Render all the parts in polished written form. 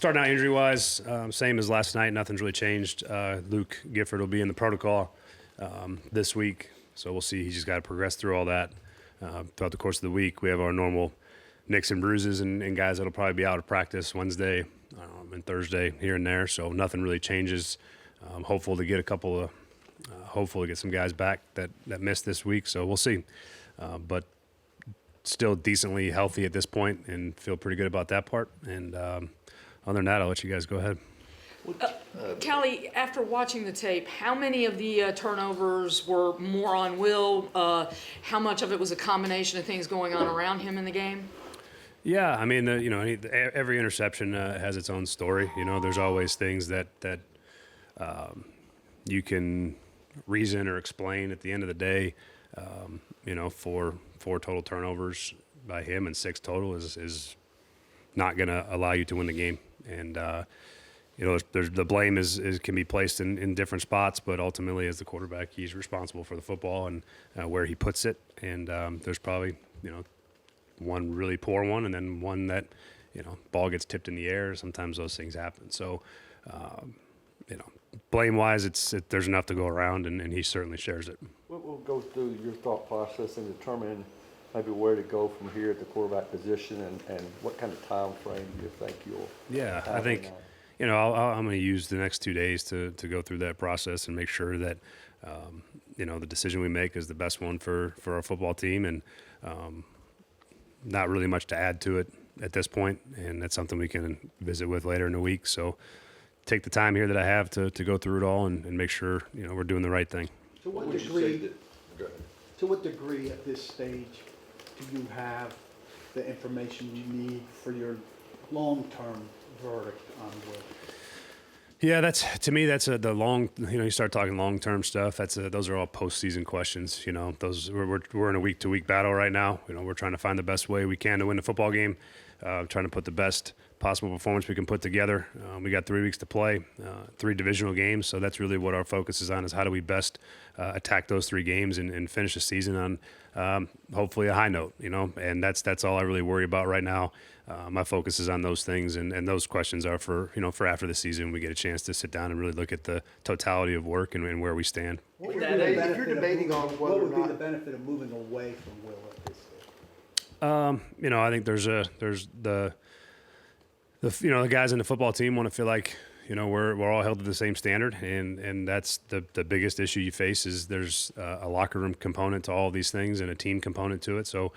starting out injury-wise, same as last night. Nothing's really changed. Luke Gifford will be in the protocol this week, so we'll see. He's just got to progress through all that throughout the course of the week. We have our normal nicks and bruises and guys that'll probably be out of practice Wednesday and Thursday here and there, so nothing really changes. Hopeful to get hopefully get some guys back that missed this week, so we'll see. But still decently healthy at this point and feel pretty good about that part. And other than that, I'll let you guys go ahead. Callie, after watching the tape, how many of the turnovers were more on Will? How much of it was a combination of things going on around him in the game? Yeah, I mean, every interception has its own story. There's always things that you can reason or explain. At the end of the day, four total turnovers by him and 6 total is not going to allow you to win the game. And there's the blame can be placed in different spots, but ultimately, as the quarterback, he's responsible for the football and where he puts it. And there's probably one really poor one, and then one that ball gets tipped in the air. Sometimes those things happen. So blame-wise, there's enough to go around, and he certainly shares it. We'll go through your thought process and determine maybe where to go from here at the quarterback position, and what kind of time frame do you think you'll have? I think I'm going to use the next 2 days to go through that process and make sure that the decision we make is the best one for our football team, and not really much to add to it at this point, and that's something we can visit with later in the week. So take the time here that I have to go through it all and make sure we're doing the right thing. To what degree at this stage do you have the information you need for your long-term verdict on Will? Yeah, that's the long. You start talking long-term stuff. Those are all postseason questions. We're in a week-to-week battle right now. We're trying to find the best way we can to win the football game. Trying to put the best possible performance we can put together. We got 3 weeks to play, 3 divisional games, so that's really what our focus is on, is how do we best attack those 3 games and finish the season on hopefully a high note, and that's all I really worry about right now. My focus is on those things, and those questions are for after the season. We get a chance to sit down and really look at the totality of work and where we stand. If you're debating on whether what would be the benefit of moving away from Will at this stage? I think there's the guys in the football team want to feel like we're all held to the same standard, and that's the biggest issue you face is there's a locker room component to all of these things and a team component to it. So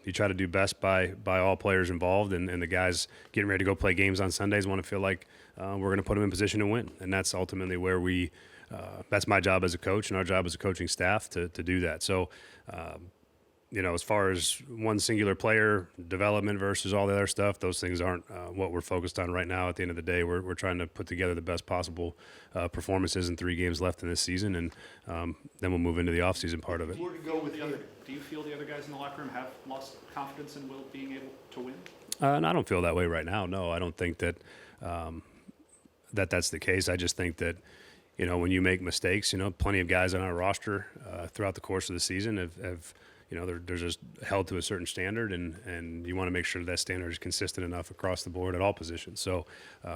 you try to do best by all players involved, and the guys getting ready to go play games on Sundays want to feel like we're going to put them in position to win, and that's ultimately where that's my job as a coach and our job as a coaching staff to do that. So as far as one singular player development versus all the other stuff, those things aren't what we're focused on right now. At the end of the day, we're trying to put together the best possible performances in 3 games left in this season, and then we'll move into the offseason part of it. Do you feel the other guys in the locker room have lost confidence in Will being able to win? And I don't feel that way right now. No, I don't think that that's the case. I just think that when you make mistakes, plenty of guys on our roster throughout the course of the season have they're just held to a certain standard, and you want to make sure that standard is consistent enough across the board at all positions. So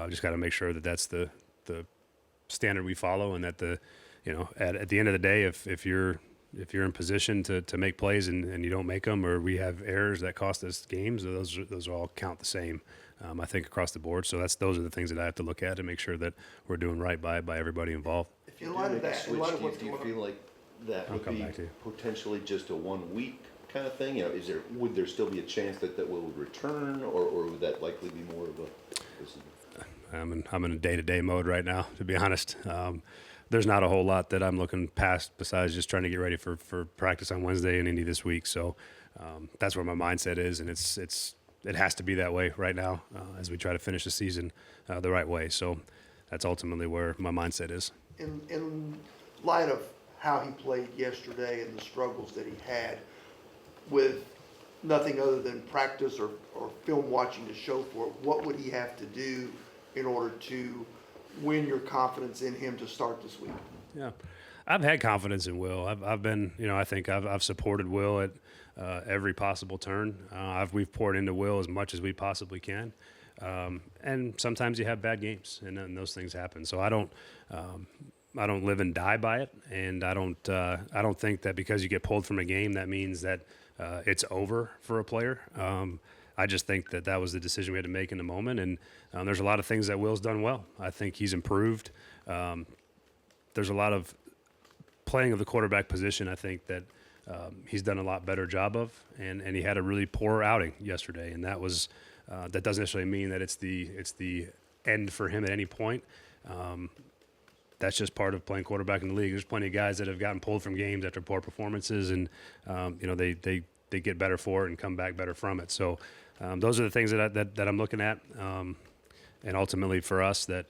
just got to make sure that that's the standard we follow, and that at the end of the day, if you're in position to make plays and you don't make them, or we have errors that cost us games, those all count the same. I think across the board. So those are the things that I have to look at to make sure that we're doing right by everybody involved. If you do make a switch, do you feel like that would be potentially just a 1 week kind of thing? Would there still be a chance that Will would return, or would that likely be more of a? I'm in a day-to-day mode right now, to be honest. There's not a whole lot that I'm looking past besides just trying to get ready for practice on Wednesday and Indy this week. So that's where my mindset is, and it has to be that way right now as we try to finish the season the right way. So that's ultimately where my mindset is. In light of how he played yesterday and the struggles that he had with nothing other than practice or film watching to show for it, what would he have to do in order to win your confidence in him to start this week? Yeah, I've had confidence in Will. I've been, I think I've supported Will at every possible turn. We've poured into Will as much as we possibly can. And sometimes you have bad games, and those things happen. So I don't live and die by it, and I don't think that because you get pulled from a game that means that it's over for a player. I just think that was the decision we had to make in the moment, and there's a lot of things that Will's done well. I think he's improved. There's a lot of playing of the quarterback position. I think that he's done a lot better job of, and he had a really poor outing yesterday, and that was that doesn't necessarily mean that it's the end for him at any point. That's just part of playing quarterback in the league. There's plenty of guys that have gotten pulled from games after poor performances, and they get better for it and come back better from it. So those are the things that I'm looking at, and ultimately for us that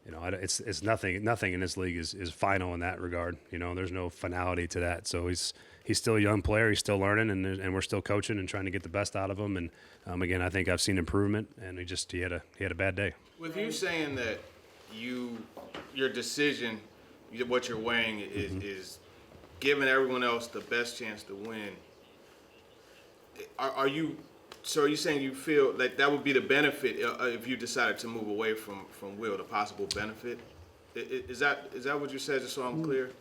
it's nothing in this league is final in that regard. There's no finality to that. So he's still a young player. He's still learning, and we're still coaching and trying to get the best out of him. And again, I think I've seen improvement, and he had a bad day. With you saying that your decision, what you're weighing is giving everyone else the best chance to win. Are you saying you feel like that would be the benefit if you decided to move away from Will, the possible benefit? Is that what you said, just so I'm clear?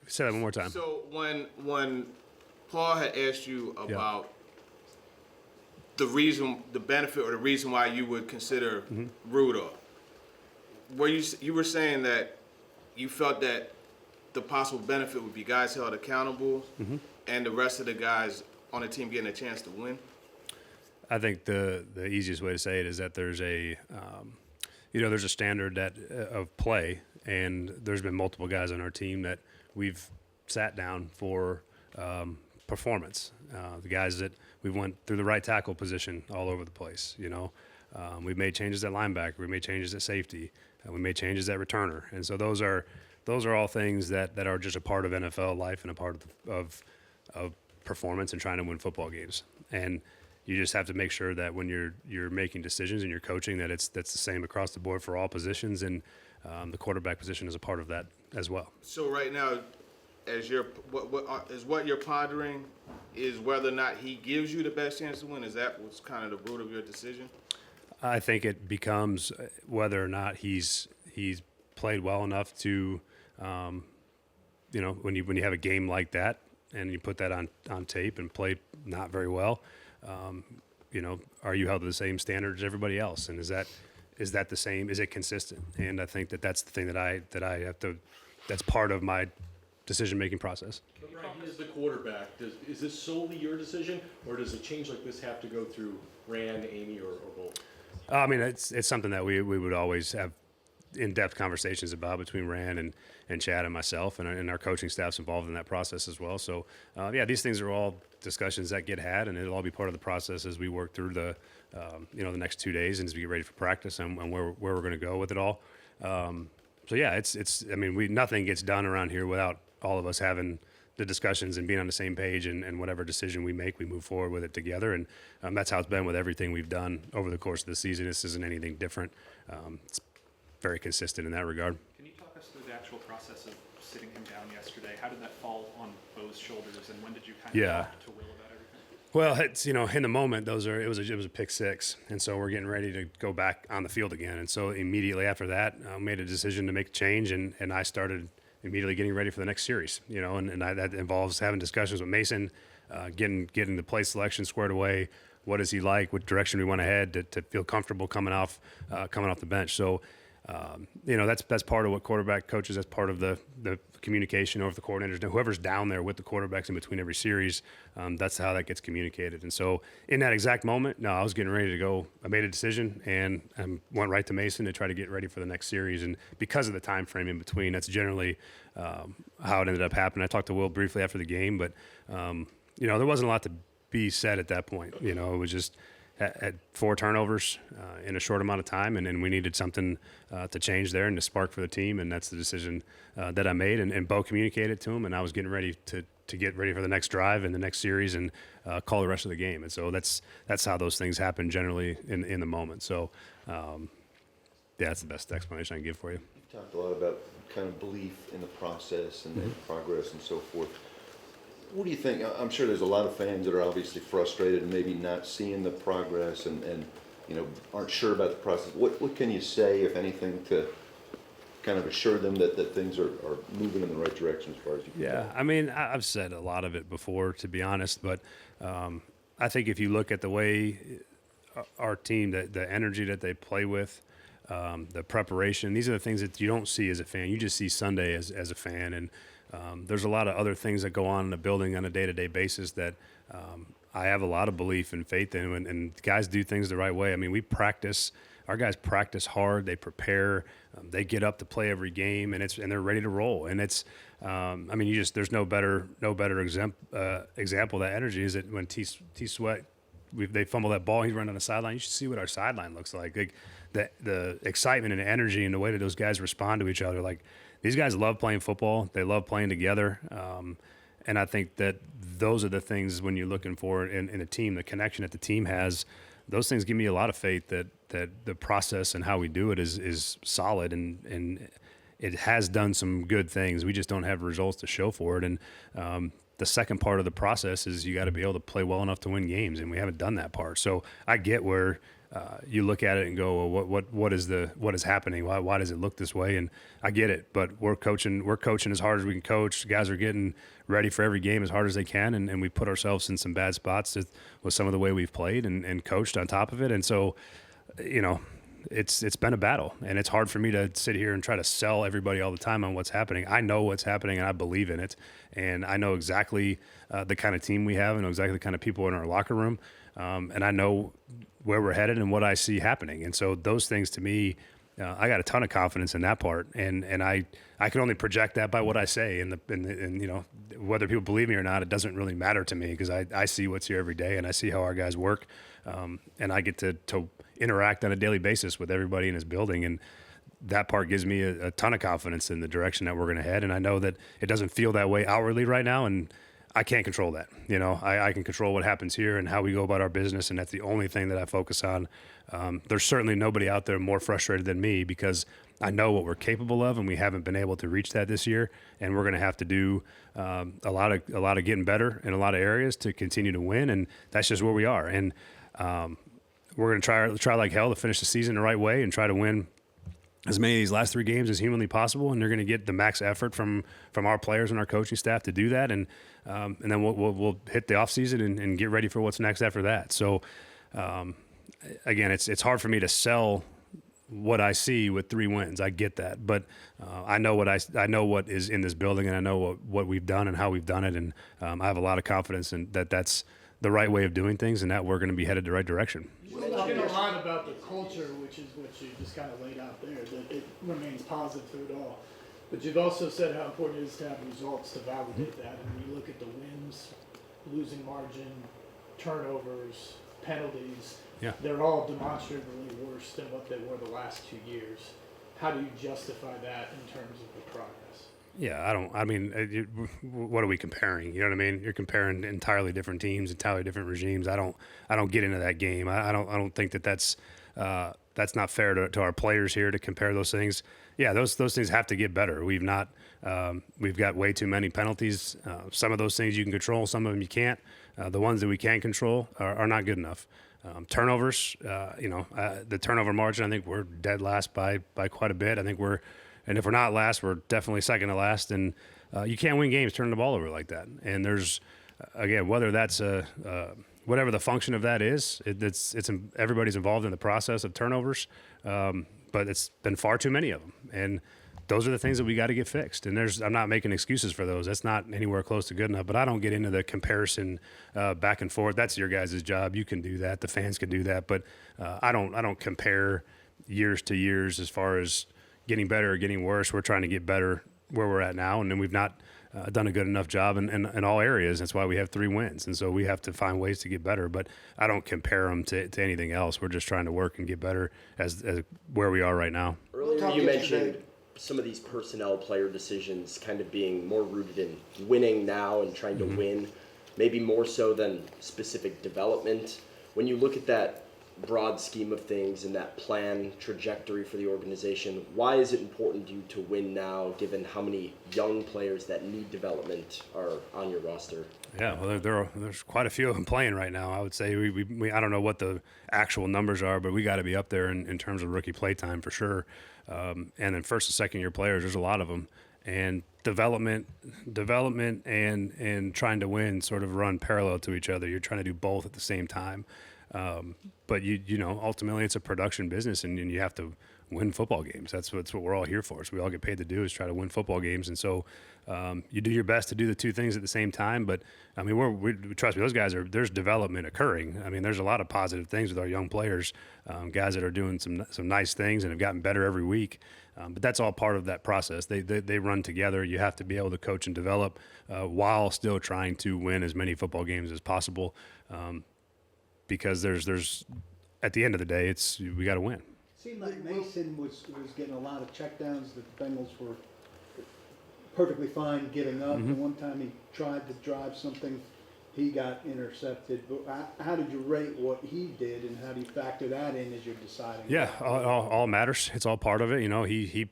Say that one more time. So when Paul had asked you about the benefit or the reason why you would consider Rudolph, you were saying that you felt that the possible benefit would be guys held accountable and the rest of the guys on the team getting a chance to win? I think the easiest way to say it is that there's a standard of play, and there's been multiple guys on our team that we've sat down for performance. The guys that we went through the right tackle position all over the place. We've made changes at linebacker, we made changes at safety, we made changes at returner, and so those are all things that are just a part of NFL life and a part of performance and trying to win football games. And you just have to make sure that when you're making decisions and you're coaching, that's the same across the board for all positions, and the quarterback position is a part of that as well. So right now, what you're pondering is whether or not he gives you the best chance to win. Is that what's kind of the root of your decision? I think it becomes whether or not he's played well enough to, when you have a game like that and you put that on tape and play not very well, are you held to the same standard as everybody else? And is that the same? Is it consistent? And I think that's the thing that I have to. That's part of my decision-making process. But Brian, he is the quarterback. Is this solely your decision, or does a change like this have to go through Rand, Amy, or both? I mean, it's something that we would always have in-depth conversations about between Rand and Chad and myself, and our coaching staff's involved in that process as well. So, these things are all discussions that get had, and it'll all be part of the process as we work through the next 2 days and as we get ready for practice and where we're going to go with it all. Nothing gets done around here without all of us having the discussions and being on the same page, and whatever decision we make, we move forward with it together. And that's how it's been with everything we've done over the course of the season. This isn't anything different. It's very consistent in that regard. Can you talk us through the actual process of sitting him down yesterday? How did that fall on Bo's shoulders, and when did you kind of talk to Will about everything? Well, it's in the moment, it was a pick six, and so we're getting ready to go back on the field again. And so immediately after that, I made a decision to make a change, and I started immediately getting ready for the next series. That involves having discussions with Mason, getting the play selection squared away. What is he like? What direction we want to head to feel comfortable coming off the bench. So. That's part of what quarterback coaches. That's part of the communication over the coordinators. Whoever's down there with the quarterbacks in between every series, that's how that gets communicated. And so, in that exact moment, I was getting ready to go. I made a decision and went right to Mason to try to get ready for the next series. And because of the time frame in between, that's generally how it ended up happening. I talked to Will briefly after the game, but there wasn't a lot to be said at that point. It was just. Had 4 turnovers in a short amount of time, and we needed something to change there and to spark for the team, and that's the decision that I made. And Bo communicated to him, and I was getting ready to get ready for the next drive and the next series and call the rest of the game. And so that's how those things happen generally in the moment. So, that's the best explanation I can give for you. You talked a lot about kind of belief in the process and progress and so forth. What do you think? I'm sure there's a lot of fans that are obviously frustrated and maybe not seeing the progress and aren't sure about the process, what can you say, if anything, to kind of assure them that things are moving in the right direction as far as you can Yeah, tell? I mean, I've said a lot of it before, to be honest, but I think if you look at the way our team, the energy that they play with, the preparation, these are the things that you don't see as a fan. You just see Sunday as a fan, and there's a lot of other things that go on in the building on a day-to-day basis that I have a lot of belief and faith in, and guys do things the right way. I mean, our guys practice hard, they prepare, they get up to play every game, and they're ready to roll. And it's, I mean, there's no better example of that energy is that when T Sweat, they fumble that ball, he's running on the sideline. You should see what our sideline looks like. The excitement and energy and the way that those guys respond to each other. Like, these guys love playing football. They love playing together. And I think that those are the things when you're looking for in a team, the connection that the team has. Those things give me a lot of faith that the process and how we do it is solid, and it has done some good things. We just don't have results to show for it. And the second part of the process is you got to be able to play well enough to win games, and we haven't done that part. So I get where you look at it and go, well, what is happening? Why does it look this way? And I get it, but we're coaching as hard as we can coach. The guys are getting ready for every game as hard as they can, and we put ourselves in some bad spots with some of the way we've played and coached on top of it. And so, it's been a battle, and it's hard for me to sit here and try to sell everybody all the time on what's happening. I know what's happening, and I believe in it, and I know exactly the kind of team we have. I know exactly the kind of people in our locker room, and I know where we're headed and what I see happening. And so those things, to me, I got a ton of confidence in that part, and I can only project that by what I say, and whether people believe me or not, it doesn't really matter to me, because I see what's here every day, and I see how our guys work, and I get to interact on a daily basis with everybody in this building, and that part gives me a ton of confidence in the direction that we're going to head. And I know that it doesn't feel that way outwardly right now, and I can't control that. I can control what happens here and how we go about our business, and that's the only thing that I focus on. There's certainly nobody out there more frustrated than me, because I know what we're capable of, and we haven't been able to reach that this year. And we're going to have to do a lot of getting better in a lot of areas to continue to win, and that's just where we are. And we're going to try like hell to finish the season the right way and try to win as many of these last 3 games as humanly possible, and they're going to get the max effort from our players and our coaching staff to do that, and then we'll hit the off season and get ready for what's next after that. So again, it's hard for me to sell what I see with 3 wins. I get that, but I know what is in this building, and I know what we've done and how we've done it, and I have a lot of confidence in that's the right way of doing things, and that we're going to be headed the right direction. We're talking a lot about the culture, which is what you just kind of laid out there, that it remains positive through it all. But you've also said how important it is to have results to validate that. And when you look at the wins, losing margin, turnovers, penalties, they're all demonstrably worse than what they were the last 2 years. How do you justify that in terms of the progress? Yeah, what are we comparing? You know what I mean? You're comparing entirely different teams, entirely different regimes. I don't get into that game. I don't think that's not fair to our players here to compare those things. Yeah, those things have to get better. We've got way too many penalties. Some of those things you can control, some of them you can't. The ones that we can control are not good enough. Turnovers, the turnover margin, I think we're dead last by quite a bit. And if we're not last, we're definitely second to last. And you can't win games turning the ball over like that. And there's, again, whether that's whatever the function of that is, everybody's involved in the process of turnovers, but it's been far too many of them. And those are the things that we got to get fixed. And I'm not making excuses for those. That's not anywhere close to good enough. But I don't get into the comparison back and forth. That's your guys' job. You can do that. The fans can do that. But I don't compare years to years as far as getting better or getting worse. We're trying to get better where we're at now, and then we've not done a good enough job in all areas. That's why we have 3 wins, and so we have to find ways to get better. But I don't compare them to anything else. We're just trying to work and get better as where we are right now. Earlier you mentioned some of these personnel player decisions kind of being more rooted in winning now and trying to win, maybe more so than specific development. When you look at that broad scheme of things and that plan trajectory for the organization, why is it important to you to win now, given how many young players that need development are on your roster? Yeah, well, there's quite a few of them playing right now. I would say we I don't know what the actual numbers are, but we got to be up there in terms of rookie play time for sure. And then first and second year players, there's a lot of them. And development and trying to win sort of run parallel to each other. You're trying to do both at the same time. But you know, ultimately it's a production business, and you have to win football games. That's what we're all here for. So we all get paid to do is try to win football games. And so you do your best to do the two things at the same time. But I mean, we trust me, those guys there's development occurring. I mean, there's a lot of positive things with our young players, guys that are doing some nice things and have gotten better every week. But that's all part of that process. They run together. You have to be able to coach and develop while still trying to win as many football games as possible. Because there's at the end of the day, we got to win. Seemed like Mason was getting a lot of checkdowns that the Bengals were perfectly fine giving up. And one time he tried to drive something, he got intercepted. But how did you rate what he did, and how do you factor that in as you're deciding? Yeah, all matters. It's all part of it. You know, he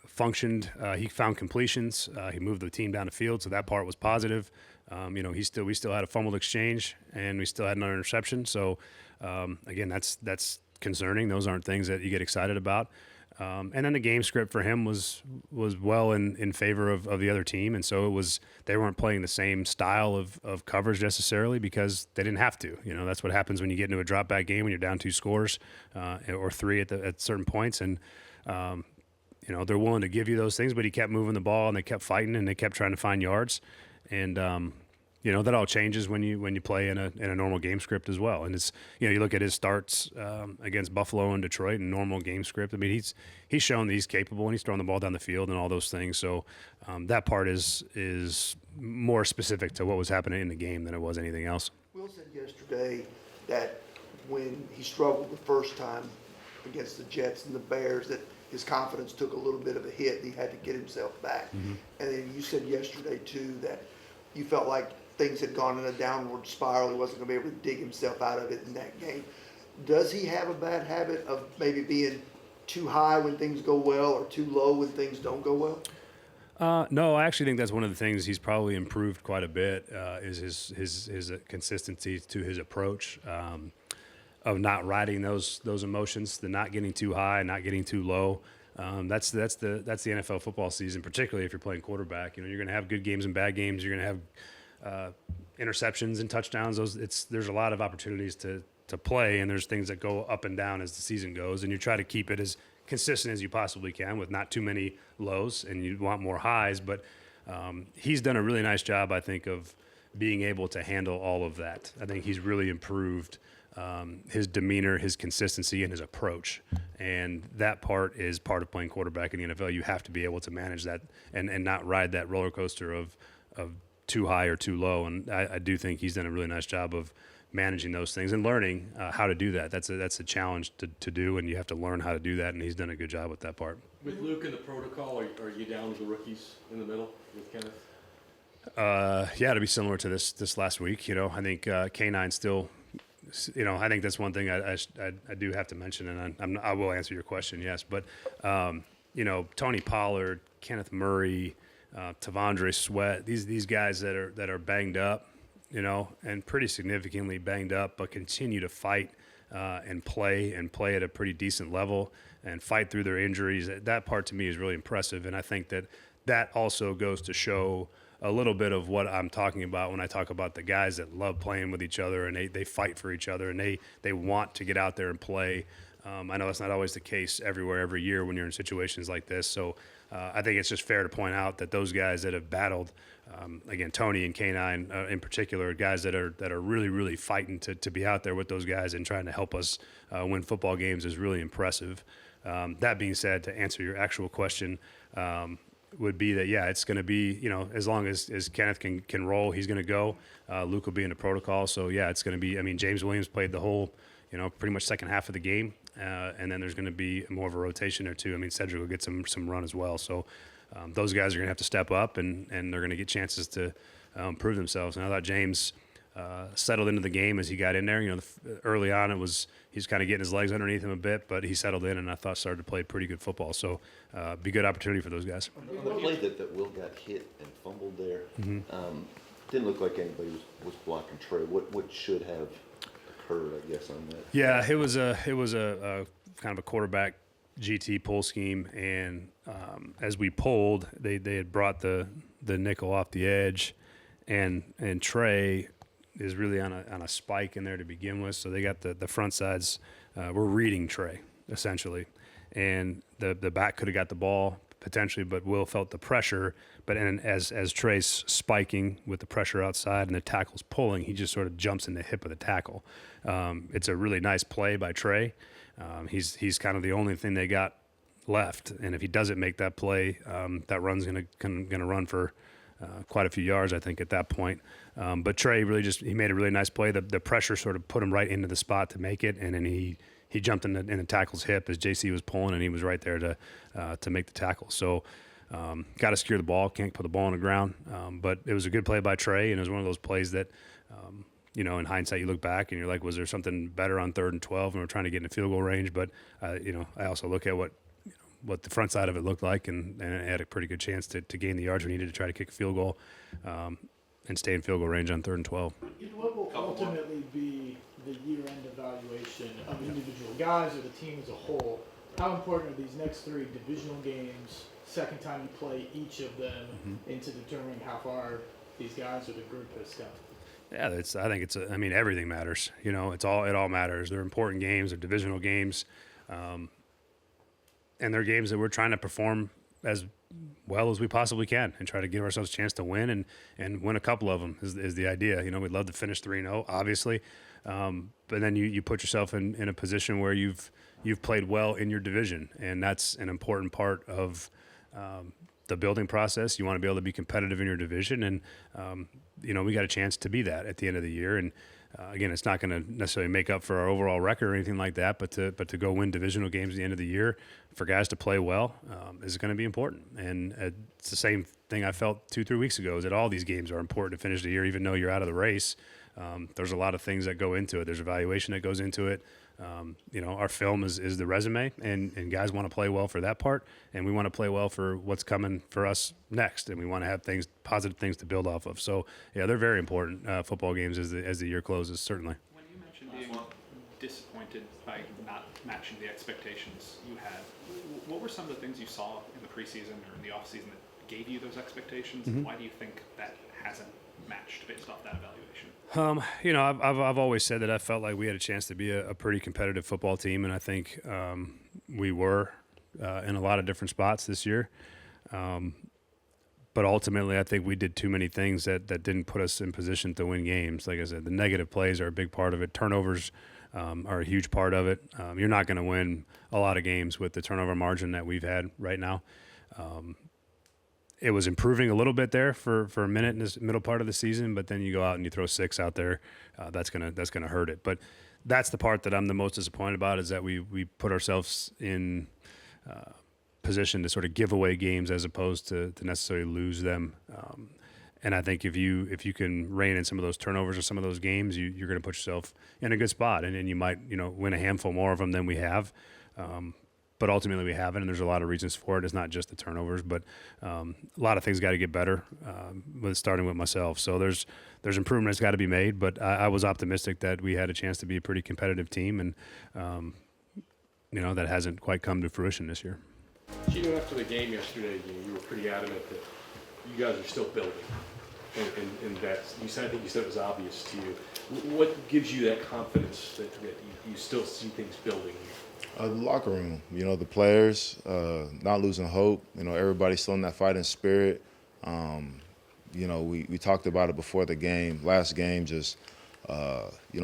functioned. He found completions. He moved the team down the field, so that part was positive. You know, we still had a fumbled exchange, and we still had another interception. So again, that's concerning. Those aren't things that you get excited about. And then the game script for him was well in favor of the other team, and so they weren't playing the same style of coverage necessarily because they didn't have to. You know, that's what happens when you get into a drop back game when you're down 2 scores or 3 at certain points, and you know, they're willing to give you those things, but he kept moving the ball and they kept fighting and they kept trying to find yards, and you know, that all changes when you play in a normal game script as well. And it's, you know, you look at his starts against Buffalo and Detroit and normal game script. I mean, he's shown that he's capable and he's throwing the ball down the field and all those things. So that part is more specific to what was happening in the game than it was anything else. Will said yesterday that when he struggled the first time against the Jets and the Bears, that his confidence took a little bit of a hit and he had to get himself back. And then you said yesterday too that you felt like things had gone in a downward spiral. He wasn't going to be able to dig himself out of it in that game. Does he have a bad habit of maybe being too high when things go well or too low when things don't go well? No, I actually think that's one of the things he's probably improved quite a bit is his consistency to his approach of not riding those emotions, the not getting too high, not getting too low. That's the NFL football season, particularly if you're playing quarterback. You know, you're going to have good games and bad games. You're going to have interceptions and touchdowns. There's a lot of opportunities to play, and there's things that go up and down as the season goes, and you try to keep it as consistent as you possibly can with not too many lows, and you want more highs. But he's done a really nice job, I think, of being able to handle all of that. I think he's really improved his demeanor, his consistency, and his approach. And that part is part of playing quarterback in the NFL. You have to be able to manage that and not ride that roller coaster of too high or too low. And I do think he's done a really nice job of managing those things and learning how to do that. That's a challenge to do, and you have to learn how to do that, and he's done a good job with that part. With Luke in the protocol, are you down to the rookies in the middle with Kenneth? Yeah, to be similar to this last week. You know, I think K9 still, you know, I think that's one thing I do have to mention, and I will answer your question, yes. But, you know, Tony Pollard, Kenneth Murray, Tavondre Sweat, these guys that are banged up, you know, and pretty significantly banged up, but continue to fight and play at a pretty decent level and fight through their injuries. That part to me is really impressive, and I think that also goes to show a little bit of what I'm talking about when I talk about the guys that love playing with each other and they fight for each other and they want to get out there and play. I know that's not always the case everywhere, every year when you're in situations like this. So I think it's just fair to point out that those guys that have battled, again, Tony and K9 in particular, guys that are really, really fighting to be out there with those guys and trying to help us win football games is really impressive. That being said, to answer your actual question, would be that, yeah, it's going to be, you know, as long as Kenneth can roll, he's going to go. Luke will be in the protocol. So, yeah, it's going to be, I mean, James Williams played the whole, you know, pretty much second half of the game. And then there's going to be more of a rotation or two. I mean, Cedric will get some run as well. So those guys are going to have to step up and they're going to get chances to prove themselves. And I thought James settled into the game as he got in there. You know, early on he's kind of getting his legs underneath him a bit, but he settled in, and I thought started to play pretty good football. So, be a good opportunity for those guys. On the play that Will got hit and fumbled there, didn't look like anybody was blocking Trey. What should have occurred, I guess, on that? Yeah, it was a kind of a quarterback GT pull scheme, and as we pulled, they had brought the nickel off the edge, and Trey is really on a spike in there to begin with. So they got the front sides. We're reading Trey essentially, and the back could have got the ball potentially, but Will felt the pressure. But as Trey's spiking with the pressure outside and the tackle's pulling, he just sort of jumps in the hip of the tackle. It's a really nice play by Trey. He's kind of the only thing they got left, and if he doesn't make that play, that run's gonna run for quite a few yards, I think, at that point. But Trey really he made a really nice play. The pressure sort of put him right into the spot to make it, and then he jumped in the tackle's hip as JC was pulling, and he was right there to make the tackle. So got to secure the ball, can't put the ball on the ground. But it was a good play by Trey, and it was one of those plays that, you know, in hindsight, you look back and you're like, was there something better on 3rd and 12 and we're trying to get in field goal range? But, you know, I also look at what the front side of it looked like, and it had a pretty good chance to gain the yards we needed to try to kick a field goal and stay in field goal range on 3rd and 12. What will ultimately be the year-end evaluation of individual guys or the team as a whole? How important are these next 3 divisional games, second time you play each of them, into determining how far these guys or the group has come? Yeah, I think I mean, everything matters. You know, it all matters. They're important games. They're divisional games. And they're games that we're trying to perform as well as we possibly can and try to give ourselves a chance to win and win a couple of them is the idea. You know, we'd love to finish 3-0, obviously. But then you put yourself in a position where you've played well in your division, and that's an important part of the building process. You want to be able to be competitive in your division, and you know, we got a chance to be that at the end of the year. And again, it's not going to necessarily make up for our overall record or anything like that, but to go win divisional games at the end of the year, for guys to play well, is going to be important. And it's the same thing I felt 2-3 weeks ago, is that all these games are important to finish the year, even though you're out of the race. There's a lot of things that go into it. There's evaluation that goes into it. You know, our film is the resume, and guys want to play well for that part, and we want to play well for what's coming for us next, and we want to have positive things to build off of. So, yeah, they're very important football games as the year closes, certainly. When you mentioned being disappointed by not matching the expectations you had, what were some of the things you saw in the preseason or in the offseason that gave you those expectations, and why do you think that hasn't matched based off that evaluation? You know, I've always said that I felt like we had a chance to be a pretty competitive football team, and I think we were in a lot of different spots this year. But ultimately, I think we did too many things that didn't put us in position to win games. Like I said, the negative plays are a big part of it. Turnovers are a huge part of it. You're not going to win a lot of games with the turnover margin that we've had right now. It was improving a little bit there for a minute in this middle part of the season, but then you go out and you throw 6 out there, that's gonna hurt it. But that's the part that I'm the most disappointed about, is that we put ourselves in position to sort of give away games as opposed to necessarily lose them. And I think if you can rein in some of those turnovers or some of those games, you're going to put yourself in a good spot, and you might win a handful more of them than we have. But ultimately we haven't, and there's a lot of reasons for it. It's not just the turnovers, but a lot of things got to get better, starting with myself. So there's improvement that's got to be made, but I was optimistic that we had a chance to be a pretty competitive team, and that hasn't quite come to fruition this year. Chido, after the game yesterday, you were pretty adamant that you guys are still building, and that I think you said it was obvious to you. What gives you that confidence that you still see things building? The locker room, the players, not losing hope. Everybody's still in that fighting spirit. We talked about it before the game, last game, just,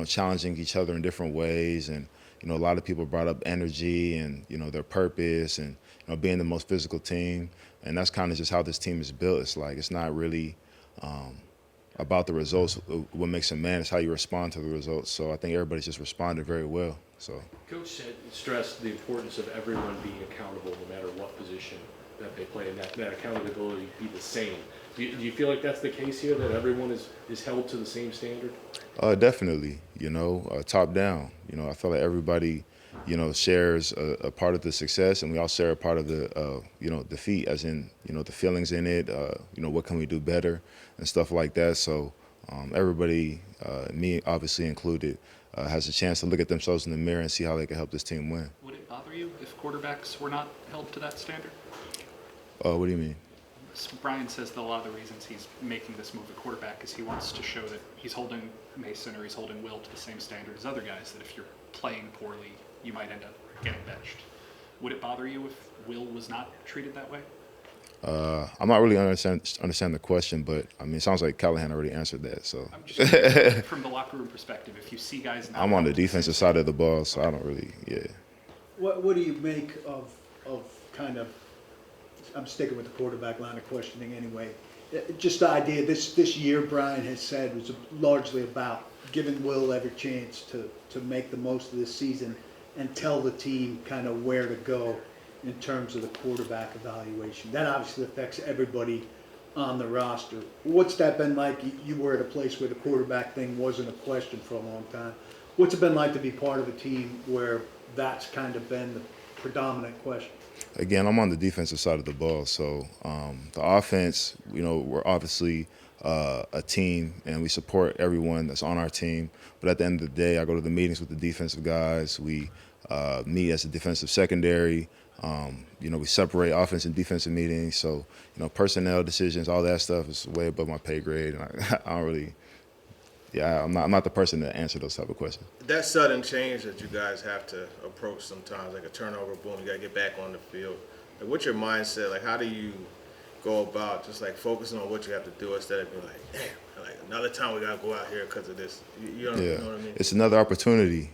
challenging each other in different ways. And, a lot of people brought up energy and, their purpose and, being the most physical team. And that's kind of just how this team is built. It's like, it's not really about the results. What makes a man is how you respond to the results. So I think everybody's just responded very well. So. Coach said, stressed the importance of everyone being accountable no matter what position that they play, and that accountability be the same. Do you feel like that's the case here, that everyone is held to the same standard? Definitely, top down. I feel like everybody, shares a part of the success, and we all share a part of the, defeat, as in, the feelings in it, what can we do better and stuff like that. So everybody, me obviously included, has a chance to look at themselves in the mirror and see how they can help this team win. Would it bother you if quarterbacks were not held to that standard? What do you mean? Brian says that a lot of the reasons he's making this move at quarterback is he wants to show that he's holding Mason or he's holding Will to the same standard as other guys, that if you're playing poorly, you might end up getting benched. Would it bother you if Will was not treated that way? I'm not really understand the question, but I mean, it sounds like Callahan already answered that. So I'm just from the locker room perspective, if you see guys not I'm on the held to defensive same side of the ball, so I don't really, yeah. What do you make of kind of, I'm sticking with the quarterback line of questioning anyway. Just the idea, this year, Brian has said, was largely about giving Will every chance to make the most of this season and tell the team kind of where to go in terms of the quarterback evaluation. That obviously affects everybody on the roster. What's that been like? You were at a place where the quarterback thing wasn't a question for a long time. What's it been like to be part of a team where that's kind of been the predominant question? Again, I'm on the defensive side of the ball, so the offense, we're obviously a team, and we support everyone that's on our team. But at the end of the day, I go to the meetings with the defensive guys. We meet as a defensive secondary. We separate offense and defensive meetings. So, personnel decisions, all that stuff is way above my pay grade, and I don't really. Yeah, I'm not the person to answer those type of questions. That sudden change that you guys have to approach sometimes, like a turnover, boom, you got to get back on the field. Like, what's your mindset? Like, how do you go about just like focusing on what you have to do instead of being like, damn, like another time we got to go out here because of this? You know what I mean? It's another opportunity,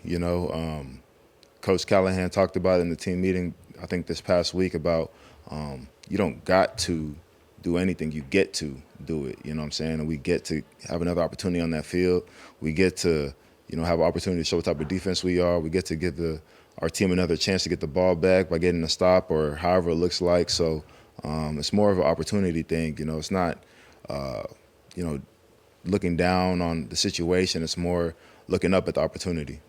Coach Callahan talked about it in the team meeting, I think this past week, about you don't got to do anything, you get to do it, you know what I'm saying? And we get to have another opportunity on that field. We get to, have an opportunity to show what type of defense we are. We get to give our team another chance to get the ball back by getting a stop or however it looks like. So it's more of an opportunity thing, it's not, looking down on the situation. It's more looking up at the opportunity.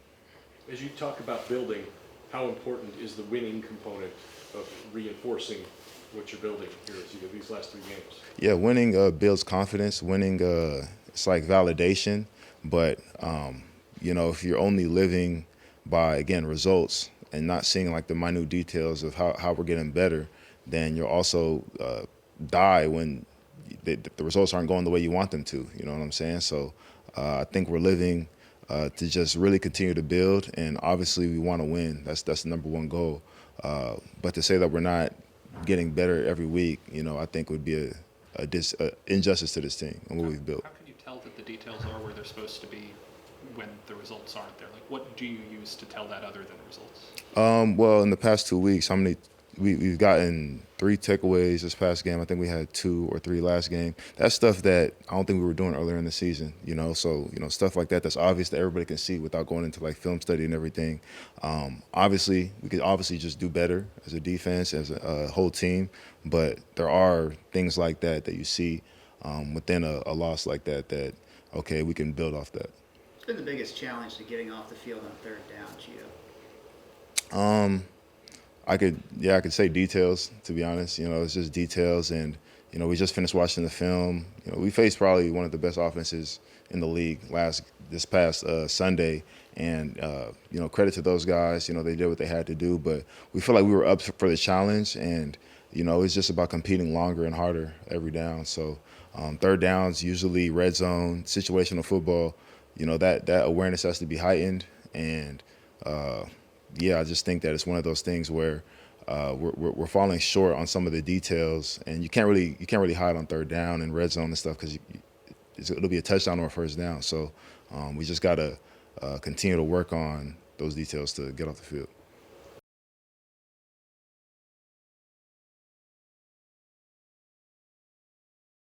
As you talk about building, how important is the winning component of reinforcing what you're building here as you get these last 3 games? Yeah, winning builds confidence. Winning, it's like validation. But, if you're only living by, again, results and not seeing like the minute details of how we're getting better, then you'll also die when the results aren't going the way you want them to. You know what I'm saying? So I think we're living to just really continue to build, and obviously we want to win. That's the number one goal. But to say that we're not getting better every week, I think would be a injustice to this team and what we've built. How can you tell that the details are where they're supposed to be when the results aren't there? Like, what do you use to tell that other than results? Well, in the past 2 weeks, we've gotten 3 takeaways this past game. I think we had 2 or 3 last game. That's stuff that I don't think we were doing earlier in the season, So, stuff like that's obvious that everybody can see without going into like film study and everything. Obviously, we could just do better as a defense, as a whole team. But there are things like that you see within a loss like that, okay, we can build off that. What's been the biggest challenge to getting off the field on 3rd down, Chido? I could say details, to be honest. It's just details. And, we just finished watching the film. We faced probably one of the best offenses in the league this past Sunday. And, credit to those guys. They did what they had to do. But we feel like we were up for the challenge. And, it's just about competing longer and harder every down. So 3rd downs, usually red zone, situational football, that awareness has to be heightened. And, I just think that it's one of those things where we're falling short on some of the details, and you can't really hide on 3rd down and red zone and stuff because it'll be a touchdown or a 1st down. So we just got to continue to work on those details to get off the field.